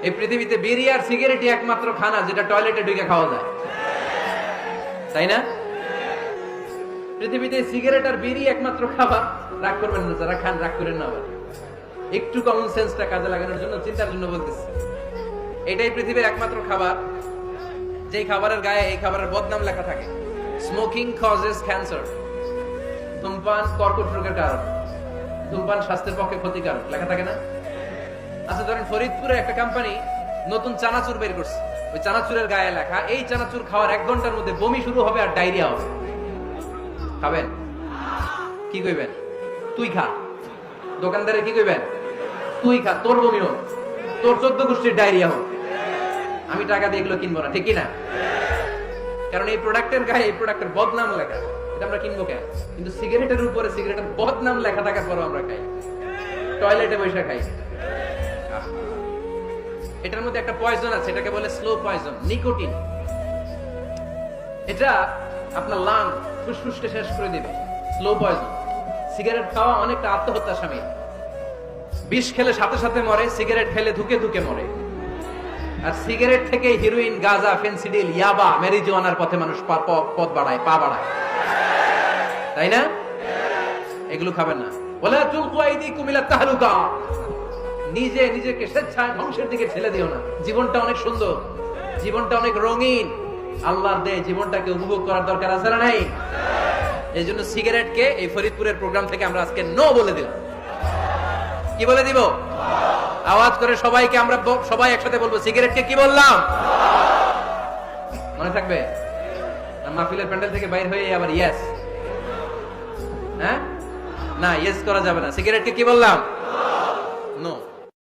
এই পৃথিবীতে বিড়ি আর সিগারেটই একমাত্র খানা যেটা টয়লেটে ঢুকে খাওয়া যায়, তাই না? পৃথিবীতে সিগারেট আর বিড়ি একমাত্র খাবার। রাগ করবেন না যারা খান, রাগ করেন না। আবার একটু কমন সেন্সটা কাজে লাগানোর জন্য, চিন্তার জন্য বলতেছি। এটাই পৃথিবীর একমাত্র খাবার যেই খাবারের গায়ে এই খাবারের বদনাম লেখা থাকে, স্মোকিং কজেস ক্যান্সার, ধূমপান কর্কট রোগের কারণ, ধূমপান স্বাস্থ্যের পক্ষে ক্ষতিকারক লেখা থাকে না? আচ্ছা ধরেন ফরিদপুরে একটা কোম্পানি নতুন চানাচুর বের করছে, ওই চানাচুরের গায়ে লেখা এই চানাচুর খাওয়ার 1 ঘন্টার মধ্যে বমি শুরু হবে আর ডায়রিয়া হবে। খাবেন? কি কইবেন? তুই খা। দোকানদারে কি কইবেন? তুই খা, তোর বমি হোক, তোর 14 গোষ্ঠীর ডায়রিয়া হোক, আমি টাকা দিয়ে এগুলো কিনবো না, ঠিক কিনা? কারণ এই প্রোডাক্টের গায়ে এই প্রোডাক্টের বদনাম লেখা, এটা আমরা কিনবো কেন? কিন্তু সিগারেটের উপরে সিগারেটের বদনাম লেখা থাকার পরও আমরা খাই, টয়লেটে বসে খাই। এটার মধ্যে একটা পয়জন আছে, এটাকে বলে স্লো পয়জন, নিকোটিন। এটা আপনার লাং ফুসফুসকে শেষ করে দিবে, স্লো পয়জন। সিগারেট খাওয়া অনেকটা আত্মহত্যা শামিল। বিষ খেলে সাথে সাথে মরে, সিগারেট খেলে ধুকে ধুকে মরে। আর সিগারেট থেকে হিরোইন, গাঁজা, ফেন্সিডিল, ইয়াবা, ম্যারিজুয়ানার পথে মানুষ পথ বাড়ায়, পা বাড়ায়, তাই না? এগুলো খাবেন না। ওয়ালা তুলকু আইদিকুম ইলা তাহলুকা, নিজে নিজেকে স্বেচ্ছায় ধ্বংসের দিকে ঠেলে দিও না। জীবনটা অনেক সুন্দর, জীবনটা অনেক রঙিন, আল্লাহর দেয় জীবনটাকে উপভোগ করার দরকার আছে না নাই? এই জন্য সিগারেটকে এই ফরিদপুরের প্রোগ্রাম থেকে আমরা আজকে নো বলে দিলাম। কি বলে দিব? আওয়াজ করে সবাইকে আমরা সবাই একসাথে বলবো, সিগারেটকে কি বললাম? মনে থাকবে? মাহফিলের প্যান্ডেল থেকে বাইর হয়ে আবার ইয়েস, হ্যাঁ না, ইয়েস করা যাবে না। সিগারেটকে কি বললাম?